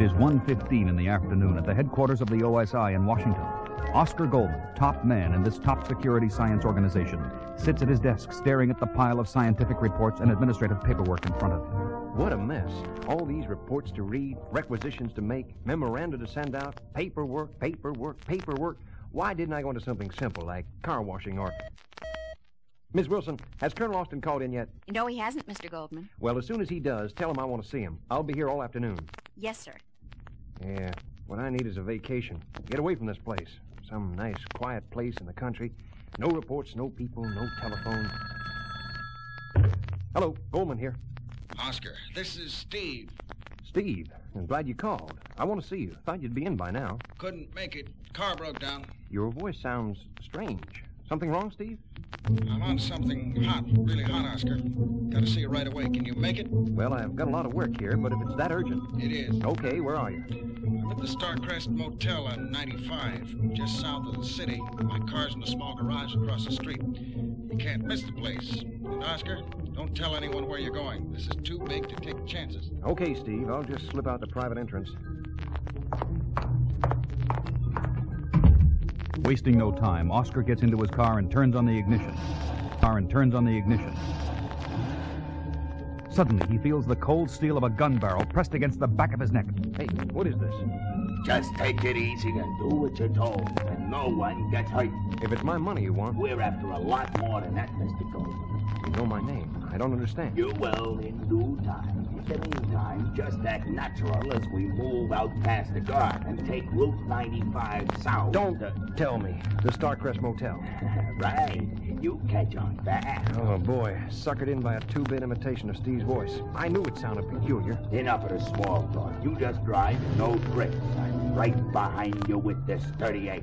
It is 1:15 in the afternoon at the headquarters of the OSI in Washington. Oscar Goldman, top man in this top security science organization, sits at his desk staring at the pile of scientific reports and administrative paperwork in front of him. What a mess. All these reports to read, requisitions to make, memoranda to send out, paperwork. Why didn't I go into something simple like car washing or... Miss Wilson, has Colonel Austin called in yet? No, he hasn't, Mr. Goldman. Well, as soon as he does, tell him I want to see him. I'll be here all afternoon. Yes, sir. Yeah, what I need is a vacation. Get away from this place. Some nice, quiet place in the country. No reports, no people, no telephone. Hello, Goldman here. Oscar, this is Steve. Steve, I'm glad you called. I want to see you. Thought you'd be in by now. Couldn't make it. Car broke down. Your voice sounds strange. Something wrong, Steve? I'm on something hot, really hot, Oscar. Gotta see you right away. Can you make it? Well, I've got a lot of work here, but if it's that urgent... It is. Okay, where are you? I'm at the Starcrest Motel on 95, just south of the city. My car's in the small garage across the street. You can't miss the place. And Oscar, don't tell anyone where you're going. This is too big to take chances. Okay, Steve. I'll just slip out the private entrance. Wasting no time, Oscar gets into his car and turns on the ignition. Suddenly, he feels the cold steel of a gun barrel pressed against the back of his neck. Hey, what is this? Just take it easy and do what you're told, and no one gets hurt. If it's my money you want... We're after a lot more than that, Mr. Goldman. You know my name. I don't understand. You will in due time. In the meantime, just act natural as we move out past the guard and take Route 95 south. Don't tell me. The Starcrest Motel. Right. You catch on fast. Oh, boy. Suckered in by a two-bit imitation of Steve's voice. I knew it sounded peculiar. Enough of the small talk. You just drive, no tricks. I'm right behind you with this 38.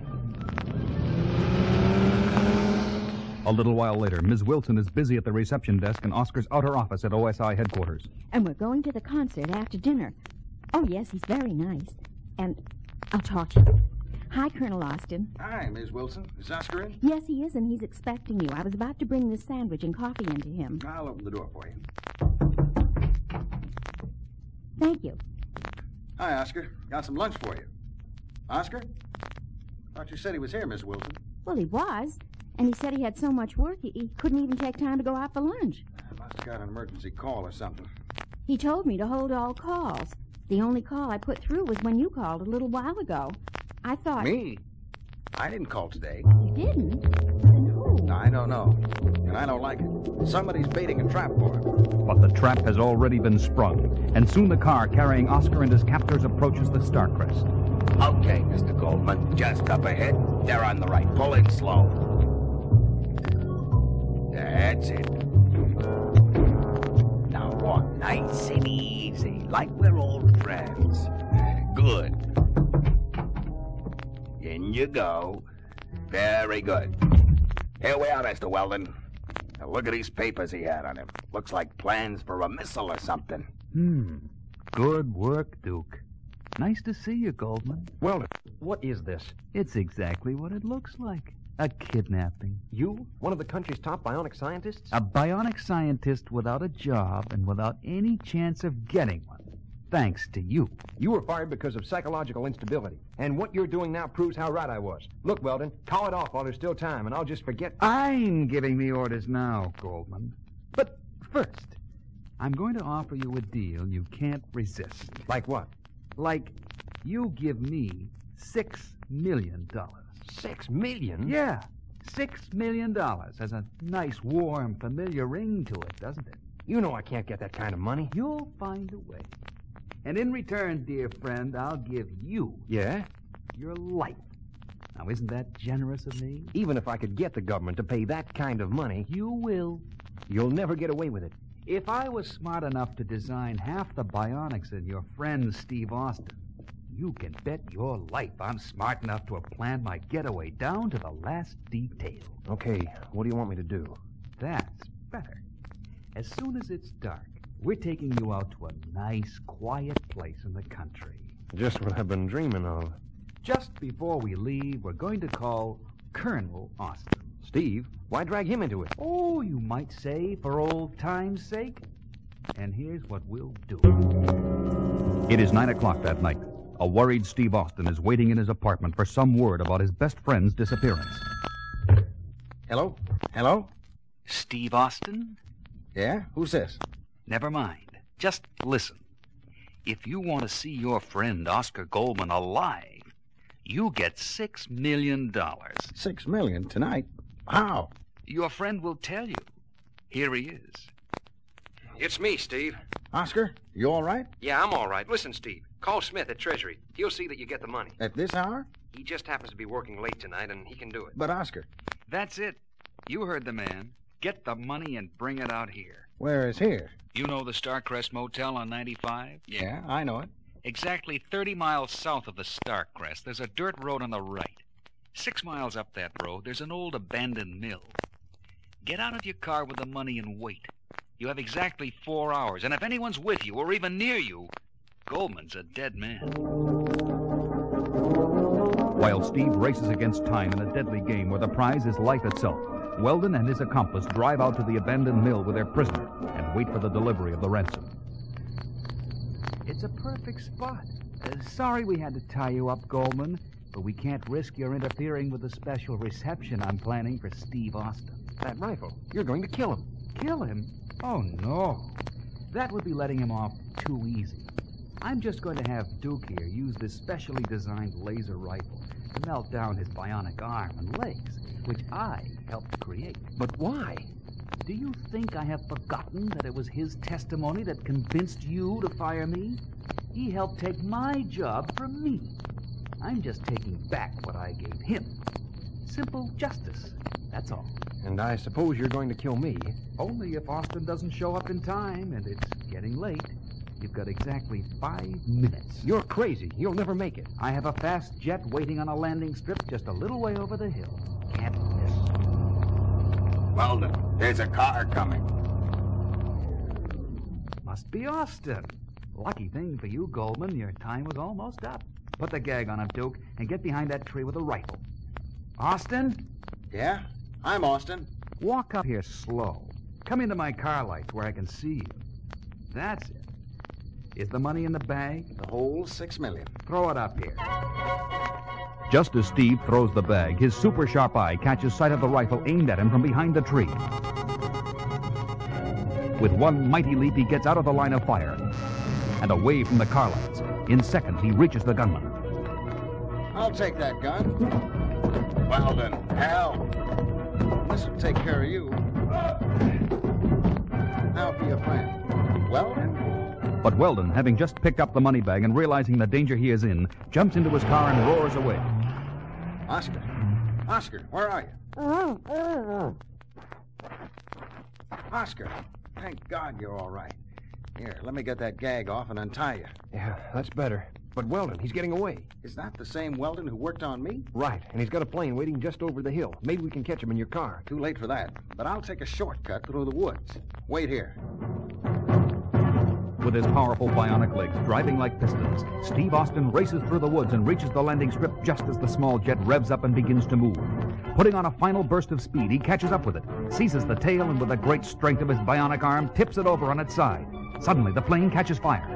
A little while later, Ms. Wilson is busy at the reception desk in Oscar's outer office at OSI headquarters. And we're going to the concert after dinner. Oh, yes, he's very nice. And I'll talk to you. Hi, Colonel Austin. Hi, Miss Wilson. Is Oscar in? Yes, he is, and he's expecting you. I was about to bring this sandwich and coffee into him. I'll open the door for you. Thank you. Hi, Oscar. Got some lunch for you. Oscar? Thought you said he was here, Miss Wilson. Well, he was. And he said he had so much work, he couldn't even take time to go out for lunch. Must have got an emergency call or something. He told me to hold all calls. The only call I put through was when you called a little while ago. I thought... Me? I didn't call today. You didn't? Then who? I don't know. And I don't like it. Somebody's baiting a trap for him. But the trap has already been sprung, and soon the car carrying Oscar and his captors approaches the Starcrest. Okay, Mr. Goldman. Just up ahead. They're on the right. Pull in slow. That's it. Now walk nice and easy, like we're old friends. Good. In you go. Very good. Here we are, Mr. Weldon. Now look at these papers he had on him. Looks like plans for a missile or something. Good work, Duke. Nice to see you, Goldman. Well, what is this? It's exactly what it looks like. A kidnapping. You? One of the country's top bionic scientists? A bionic scientist without a job and without any chance of getting one. Thanks to you. You were fired because of psychological instability. And what you're doing now proves how right I was. Look, Weldon, call it off while there's still time, and I'll just forget... I'm giving the orders now, Goldman. But first, I'm going to offer you a deal you can't resist. Like what? Like, you give me $6 million. $6 million? Yeah, $6 million. Has a nice, warm, familiar ring to it, doesn't it? You know I can't get that kind of money. You'll find a way. And in return, dear friend, I'll give you... Yeah? Your life. Now, isn't that generous of me? Even if I could get the government to pay that kind of money... You will. You'll never get away with it. If I was smart enough to design half the bionics in your friend Steve Austin, you can bet your life I'm smart enough to have planned my getaway down to the last detail. Okay, what do you want me to do? That's better. As soon as it's dark, we're taking you out to a nice, quiet place in the country. Just what I've been dreaming of. Just before we leave, we're going to call Colonel Austin. Steve? Why drag him into it? Oh, you might say, for old time's sake. And here's what we'll do. It is 9 o'clock that night. A worried Steve Austin is waiting in his apartment for some word about his best friend's disappearance. Hello? Hello? Steve Austin? Yeah? Who's this? Never mind. Just listen. If you want to see your friend Oscar Goldman alive, you get $6 million. $6 million tonight? How? Your friend will tell you. Here he is. It's me, Steve. Oscar, you all right? Yeah, I'm all right. Listen, Steve, call Smith at Treasury. He'll see that you get the money. At this hour? He just happens to be working late tonight, and he can do it. But, Oscar... That's it. You heard the man. Get the money and bring it out here. Where is here? You know the Starcrest Motel on 95? Yeah, I know it. Exactly 30 miles south of the Starcrest, there's a dirt road on the right. 6 miles up that road, there's an old abandoned mill. Get out of your car with the money and wait. You have exactly 4 hours, and if anyone's with you or even near you, Goldman's a dead man. While Steve races against time in a deadly game where the prize is life itself, Weldon and his accomplice drive out to the abandoned mill with their prisoner and wait for the delivery of the ransom. It's a perfect spot. Sorry we had to tie you up, Goldman, but we can't risk your interfering with the special reception I'm planning for Steve Austin. That rifle. You're going to kill him. Kill him? Oh, no. That would be letting him off too easy. I'm just going to have Duke here use this specially designed laser rifle to melt down his bionic arm and legs, which I helped create. But why? Do you think I have forgotten that it was his testimony that convinced you to fire me? He helped take my job from me. I'm just taking back what I gave him. Simple justice, that's all. And I suppose you're going to kill me. Only if Austin doesn't show up in time, and it's getting late. You've got exactly 5 minutes. You're crazy. You'll never make it. I have a fast jet waiting on a landing strip just a little way over the hill. Can't miss. Weldon, there's a car coming. Must be Austin. Lucky thing for you, Goldman. Your time was almost up. Put the gag on him, Duke, and get behind that tree with a rifle. Austin? Yeah? I'm Austin. Walk up here slow. Come into my car lights where I can see you. That's it. Is the money in the bag? The whole $6 million. Throw it up here. Just as Steve throws the bag, his super sharp eye catches sight of the rifle aimed at him from behind the tree. With one mighty leap, he gets out of the line of fire and away from the car lights. In seconds, he reaches the gunman. I'll take that gun. Weldon, help! This'll take care of you. Now for your friend. Weldon? But Weldon, having just picked up the money bag and realizing the danger he is in, jumps into his car and roars away. Oscar. Oscar, where are you? Oscar, thank God you're all right. Here, let me get that gag off and untie you. Yeah, that's better. But Weldon, he's getting away. Is that the same Weldon who worked on me? Right, and he's got a plane waiting just over the hill. Maybe we can catch him in your car. Too late for that, but I'll take a shortcut through the woods. Wait here. With his powerful bionic legs driving like pistons, Steve Austin races through the woods and reaches the landing strip just as the small jet revs up and begins to move. Putting on a final burst of speed, he catches up with it, seizes the tail, and with the great strength of his bionic arm, tips it over on its side. Suddenly, the plane catches fire.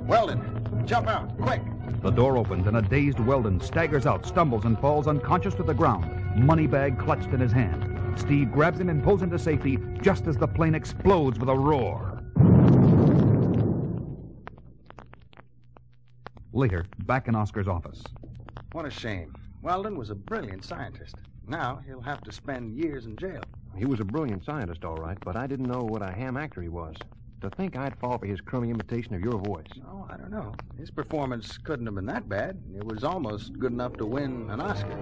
Weldon, jump out, quick! The door opens, and a dazed Weldon staggers out, stumbles, and falls unconscious to the ground, money bag clutched in his hand. Steve grabs him and pulls him to safety just as the plane explodes with a roar. Later, back in Oscar's office. What a shame. Weldon was a brilliant scientist. Now he'll have to spend years in jail. He was a brilliant scientist, all right, but I didn't know what a ham actor he was. To think I'd fall for his crummy imitation of your voice. Oh, I don't know. His performance couldn't have been that bad. It was almost good enough to win an Oscar.